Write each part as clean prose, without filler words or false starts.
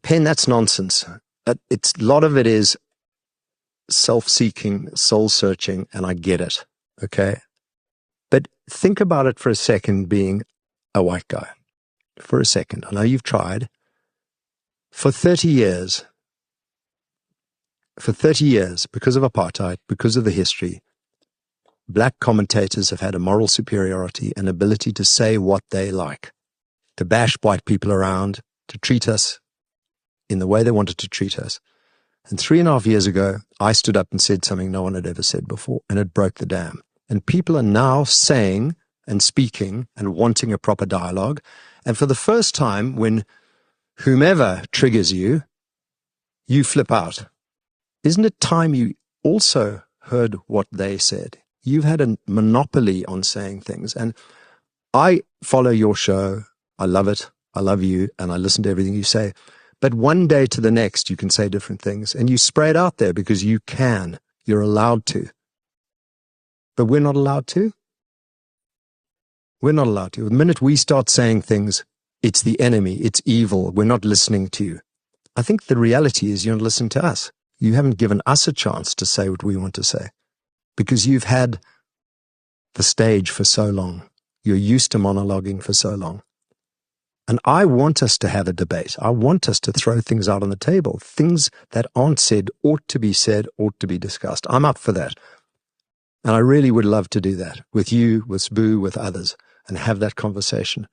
Pen, that's nonsense. A lot of it is self-seeking, soul-searching, and I get it, okay? But think about it for a second being a white guy. For a second. I know you've tried. For 30 years, because of apartheid, because of the history, black commentators have had a moral superiority and ability to say what they like, to bash white people around, to treat us in the way they wanted to treat us. And 3.5 years ago, I stood up and said something no one had ever said before, and it broke the dam. And people are now saying and speaking and wanting a proper dialogue. And for the first time, when whomever triggers you, you flip out. Isn't it time you also heard what they said? You've had a monopoly on saying things. And I follow your show. I love it. I love you. And I listen to everything you say. But one day to the next, you can say different things. And you spray it out there because you can. You're allowed to. But we're not allowed to. We're not allowed to. The minute we start saying things, it's the enemy, it's evil, we're not listening to you. I think the reality is you're not listening to us. You haven't given us a chance to say what we want to say because you've had the stage for so long. You're used to monologuing for so long. And I want us to have a debate. I want us to throw things out on the table. Things that aren't said, ought to be discussed. I'm up for that. And I really would love to do that with you, with Sbu, with others, and have that conversation.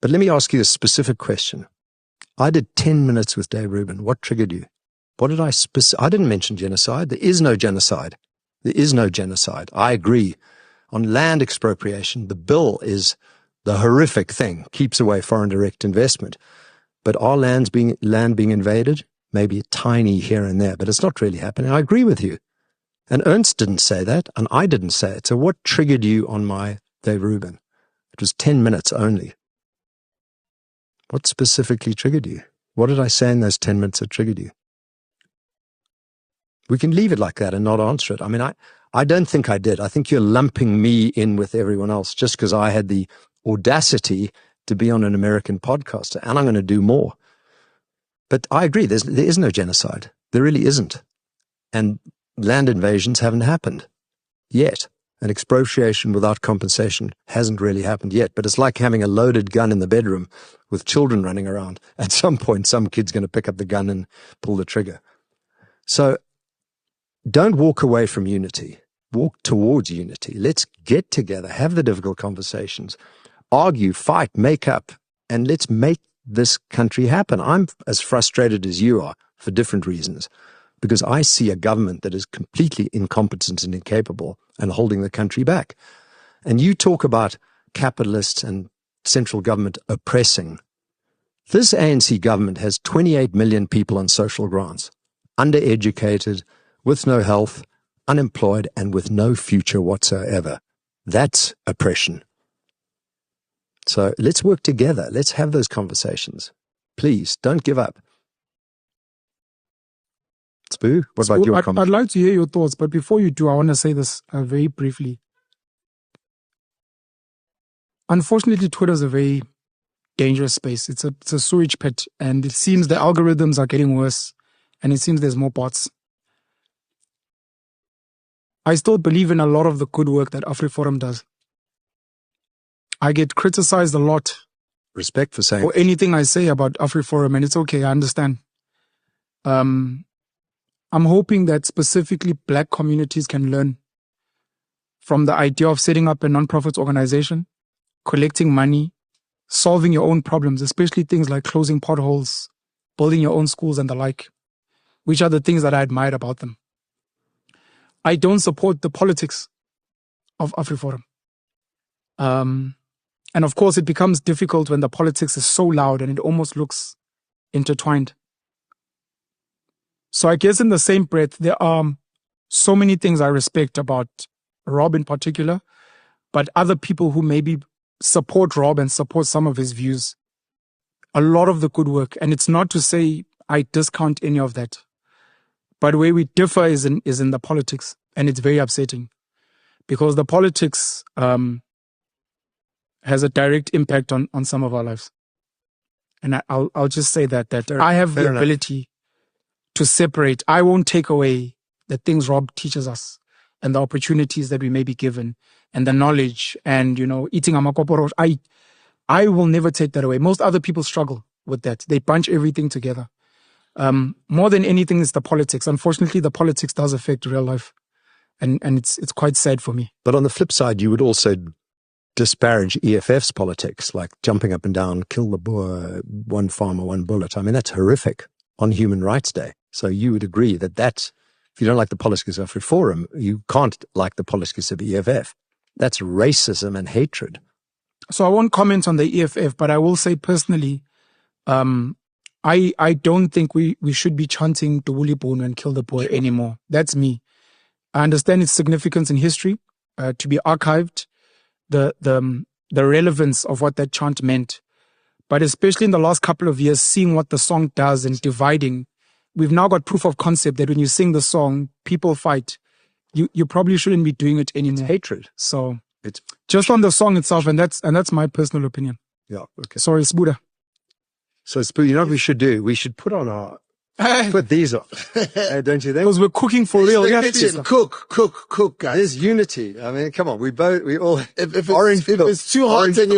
But let me ask you a specific question. I did 10 minutes with Dave Rubin. What triggered you? What did I didn't mention genocide. There is no genocide. There is no genocide. I agree. On land expropriation, the bill is the horrific thing, keeps away foreign direct investment. But are land being invaded? Maybe tiny here and there, but it's not really happening. I agree with you. And Ernst didn't say that, and I didn't say it. So what triggered you on my Dave Rubin? It was 10 minutes only. What specifically triggered you? What did I say in those 10 minutes that triggered you? We can leave it like that and not answer it. I mean, I don't think I did. I think you're lumping me in with everyone else just because I had the audacity to be on an American podcast, and I'm going to do more. But I agree, there is no genocide. There really isn't. And land invasions haven't happened yet. And expropriation without compensation hasn't really happened yet. But it's like having a loaded gun in the bedroom with children running around. At some point, some kid's going to pick up the gun and pull the trigger. So don't walk away from unity. Walk towards unity. Let's get together, have the difficult conversations, argue, fight, make up, and let's make this country happen. I'm as frustrated as you are for different reasons, because I see a government that is completely incompetent and incapable and holding the country back. And you talk about capitalists and central government oppressing. This ANC government has 28 million people on social grants, undereducated, with no health, unemployed, and with no future whatsoever. That's oppression. So let's work together. Let's have those conversations. Please, don't give up. Sbu, what about your comment? I'd like to hear your thoughts, but before you do, I want to say this very briefly. Unfortunately, Twitter is a very dangerous space. It's a sewage pit, and it seems the algorithms are getting worse, and it seems there's more bots. I still believe in a lot of the good work that AfriForum does. I get criticized a lot. Respect for saying. For anything I say about AfriForum, and it's okay, I understand. I'm hoping that specifically black communities can learn from the idea of setting up a non-profit organization, collecting money, solving your own problems, especially things like closing potholes, building your own schools and the like, which are the things that I admired about them. I don't support the politics of AfriForum. And of course, it becomes difficult when the politics is so loud and it almost looks intertwined. So I guess in the same breath, there are so many things I respect about Rob in particular, but other people who maybe support Rob and support some of his views, a lot of the good work. And it's not to say I discount any of that, but where we differ is in the politics, and it's very upsetting because the politics has a direct impact on some of our lives. And I'll just say that I have the ability to separate. I won't take away the things Rob teaches us and the opportunities that we may be given and the knowledge and, eating amakoporo. I will never take that away. Most other people struggle with that. They bunch everything together. More than anything is the politics. Unfortunately, the politics does affect real life. And it's quite sad for me. But on the flip side, you would also disparage EFF's politics, like jumping up and down, kill the Boer, one farmer, one bullet. I mean, that's horrific on Human Rights Day. So you would agree that if you don't like the politics of Reform, you can't like the politics of EFF. That's racism and hatred. So I won't comment on the EFF, but I will say personally, I don't think we should be chanting Tubuli Bono and kill the Boer anymore. That's me. I understand its significance in history, to be archived, the relevance of what that chant meant. But especially in the last couple of years, seeing what the song does and dividing, we've now got proof of concept that when you sing the song, people fight. You probably shouldn't be doing it anymore. It's hatred. So it's just on the song itself, and that's my personal opinion. Yeah. Okay. Sorry, Sbuda. So Sbuda, you know what we should do? We should put these on. Don't you think? Because we're cooking for real. Cook, guys. There's unity. I mean, come on. We all. If it's too hot and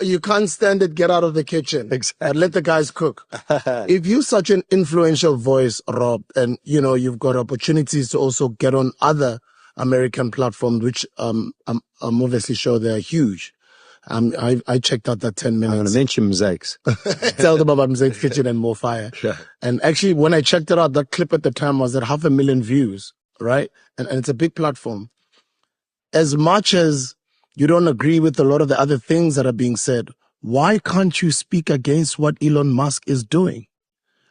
you can't stand it, get out of the kitchen. Exactly. And let the guys cook. If you're such an influential voice, Rob, and you've got opportunities to also get on other American platforms, which I'm obviously sure they're huge. I checked out that 10 minutes. I'm going to mention Mosaics. Tell them about Mosaic's Kitchen and More Fire. Sure. And actually, when I checked it out, that clip at the time was at 500,000 views, right? And it's a big platform. As much as you don't agree with a lot of the other things that are being said, why can't you speak against what Elon Musk is doing?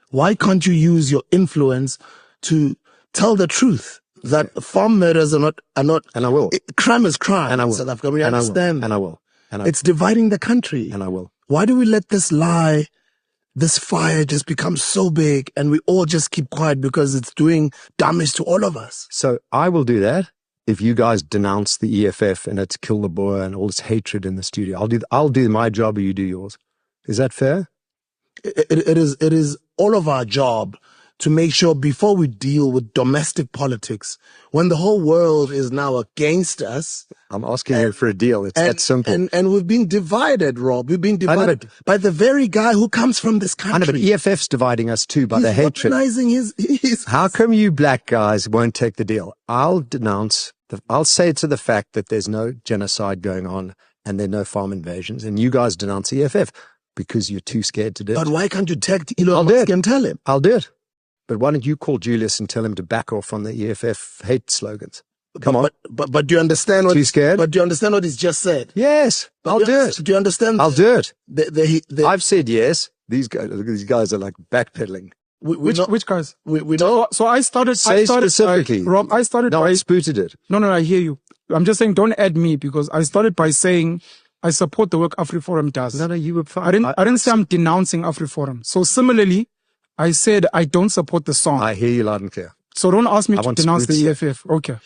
Why can't you use your influence to tell the truth? That farm murders are not. And I will. Crime is crime. And I will. South Africa, we understand. And I will. It's dividing the country. And I will. Why do we let this lie, this fire just become so big and we all just keep quiet because it's doing damage to all of us? So I will do that if you guys denounce the EFF and it's kill the Boer and all this hatred in the studio. I'll do my job or you do yours. Is that fair? It is all of our job to make sure before we deal with domestic politics, when the whole world is now against us. I'm asking you for a deal. It's that simple. And we've been divided, Rob. We've been divided by the very guy who comes from this country. I know, but EFF's dividing us too by the hatred. How come you black guys won't take the deal? I'll say to the fact that there's no genocide going on and there are no farm invasions, and you guys denounce EFF because you're too scared to do it. But why can't you text Elon Musk and tell him? I'll do it. But why don't you call Julius and tell him to back off on the EFF hate slogans? Come on. But do you understand what? Too scared? But do you understand what he's just said? Yes, I'll do it. Do you understand? I'll do it. I've said yes. These guys are like backpedaling. Which guys? We know. So I started specifically. Rob, I started. No, I spooted it. No, I hear you. I'm just saying, don't add me because I started by saying I support the work AfriForum does. No, you were fine. I didn't say I'm denouncing AfriForum. So similarly, I said I don't support the song. I hear you loud and clear. So don't ask me to denounce the EFF. Okay.